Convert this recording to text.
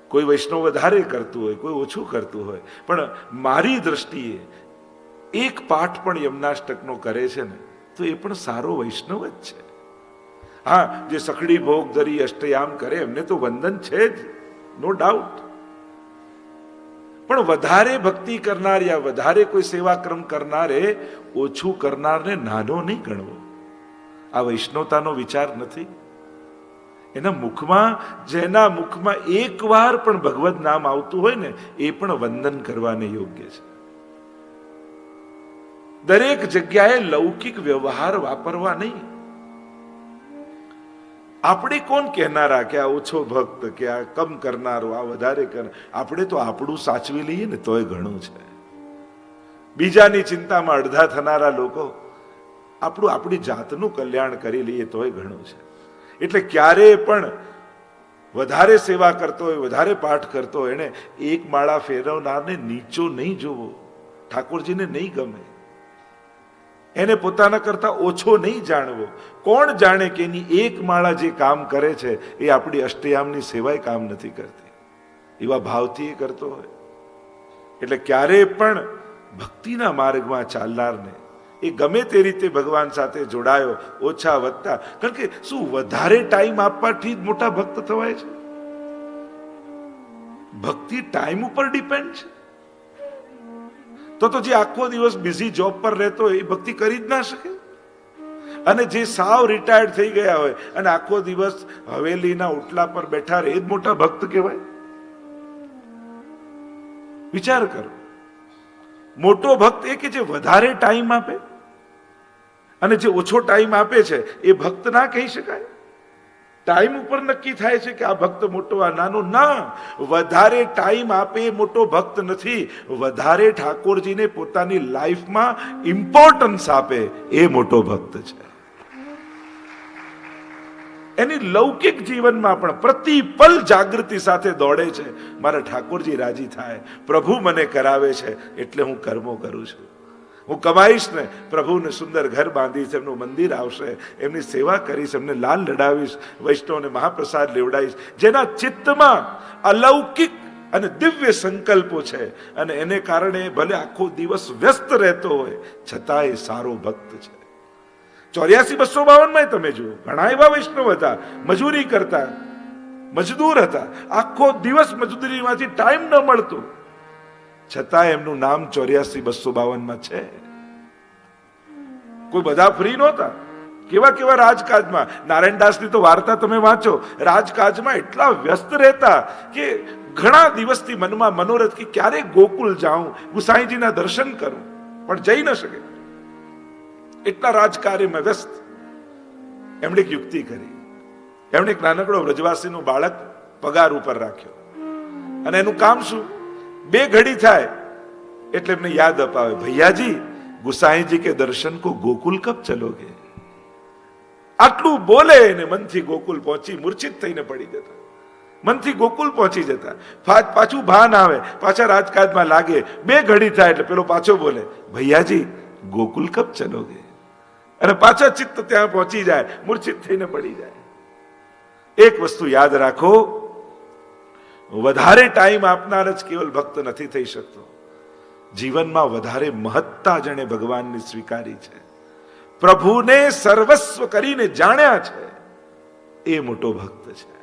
કોઈ વૈષ્ણવ વધારે કરતું હોય, કોઈ ઓછું કરતું હોય, પણ મારી દ્રષ્ટિએ એક પાઠ પણ યમનાષ્ટકનો કરે છે ને તો એ પણ સારો વૈષ્ણવ જ છે. હા, જે સખડી ભોગ ધરી અષ્ટયામ કરે એમને તો વંદન છે જ, નો ડાઉટ. પણ વધારે ભક્તિ કરનાર યા વધારે કોઈ સેવાક્રમ કરનારે ઓછું કરનારને નાનો નહીં ગણવો. આ વૈષ્ણવતાનો વિચાર નથી. એના મુખમાં, જેના મુખમાં એકવાર પણ ભગવદ નામ આવતું હોય ને એ પણ વંદન કરવાને યોગ્ય છે. દરેક જગ્યાએ લૌકિક વ્યવહાર વાપરવા નહીં. આપણે કોણ કહેનારા કે આ ઓછો ભક્ત, કે આ કમ કરનારો, આ વધારે કરનાર? આપણે તો આપણું સાચવી લઈએ ને તોય ઘણું છે. બીજાની ચિંતામાં અડધા થનારા લોકો આપણી જાતનું કલ્યાણ કરી લઈએ તોય ઘણું છે. એટલે ક્યારે પણ વધારે સેવા કરતો હોય, વધારે પાઠ કરતો હોય, એને એક માળા ફેરવનારને નીચો નહીં જોવો. ઠાકોરજીને નહીં ગમે. એને પોતાના કરતા ઓછો નહીં જાણવો. કોણ જાણે કે એની એક માળા જે કામ કરે છે એ આપણી અષ્ટયામની સેવાય કામ નથી કરતી, એવા ભાવથી એ કરતો હોય. એટલે ક્યારે પણ ભક્તિના માર્ગમાં ચાલનારને એ ગમે તે રીતે ભગવાન સાથે જોડાયો, ઓછા વધતા, કારણ કે શું વધારે ટાઈમ આપવાથી જ મોટા ભક્ત થવાય છે? ભક્તિ ટાઈમ ઉપર ડિપેન્ડ છે. તો જે આખો દિવસ બિઝી જોબ પર રહેતો હોય એ ભક્તિ કરી જ ના શકે. અને જે સાવ રિટાયર્ડ થઈ ગયા હોય અને આખો દિવસ હવેલીના ઓટલા પર બેઠા રહે એ જ મોટા ભક્ત કહેવાય? વિચાર કરો. મોટો ભક્ત એ કે જે વધારે ટાઈમ આપે, અને જે ઓછો ટાઈમ આપે છે એ ભક્ત ના કહી શકાય. ટાઈમ ઉપર નક્કી થાય છે કે આ ભક્ત મોટો, આ નાનો. ના, વધારે ટાઈમ આપે એ મોટો ભક્ત નથી. વધારે ઠાકોરજીને પોતાની લાઈફમાં ઇમ્પોર્ટન્સ આપે એ મોટો ભક્ત છે. એની લૌકિક જીવનમાં પણ પ્રતિપલ જાગૃતિ સાથે દોડે છે. મારા ઠાકોરજી રાજી થાય, પ્રભુ મને કરાવે છે એટલે હું કર્મો કરું છું. હું કમાઈશ ને, પ્રભુને સુંદર ઘર બાંધીશ, એમનું મંદિર આવશે, એમની સેવા કરીશ, એમને લાલ લડાવીશ, વૈષ્ણવને મહાપ્રસાદ લેવડાવીશ. જેના ચિત્તમાં અલૌકિક અને દિવ્ય સંકલ્પો છે અને એને કારણે ભલે આખો દિવસ વ્યસ્ત રહેતો હોય છતાં એ સારો ભક્ત છે. 84-252 તમે જુઓ, ઘણા એવા વૈષ્ણવ હતા, મજૂરી કરતા, મજદૂર હતા, આખો દિવસ મજદૂરીમાંથી ટાઈમ ન મળતો, છતાં એમનું નામ 84-252 છે. કોઈ બધા ફ્રી નહોતા. કેવા કેવા રાજકાજમાં, નારાયણદાસની તો વાર્તા તમે વાંચો, રાજકાજમાં એટલા વ્યસ્ત રહેતા કે ઘણા દિવસથી મનમાં મનોરથ કે ક્યારે ગોકુલ જાઉં, ગુસાઈજીના દર્શન કરું, પણ જઈ ન શકે. એટલા રાજકાર્યમાં વ્યસ્ત. એમણે એક યુક્તિ કરી. એમણે એક નાનકડો વ્રજવાસીનું બાળક પગાર ઉપર રાખ્યો અને એનું કામ શું, 2 ઘડી થાય એટલે એમને યાદ અપાવે, ભૈયાજી ગુસાઈજી કે દર્શન કો ગોકુલ કબ ચલોગે? આટલું બોલે ને મનથી ગોકુલ પહોંચી મૂર્છિત થઈને પડી જતા. મનથી ગોકુલ પહોંચી જતા. પાછું ભાન આવે, પાછા રાજકાજમાં લાગે. 2 ઘડી થાય એટલે પેલો પાછો બોલે, ભૈયાજી ગોકુલ કબ ચલોગે? અને પાછા ચિત્ત ત્યાં પહોંચી જાય, મૂર્છિત થઈને પડી જાય. એક વસ્તુ યાદ રાખો, વધારે ટાઈમ આપનાર જ કેવલ ભક્ત નથી થઈ શકતો. જીવનમાં વધારે મહત્તા જેણે ભગવાનની સ્વીકારી છે, પ્રભુને સર્વસ્વ કરીને જાણ્યા છે, એ મોટો ભક્ત છે.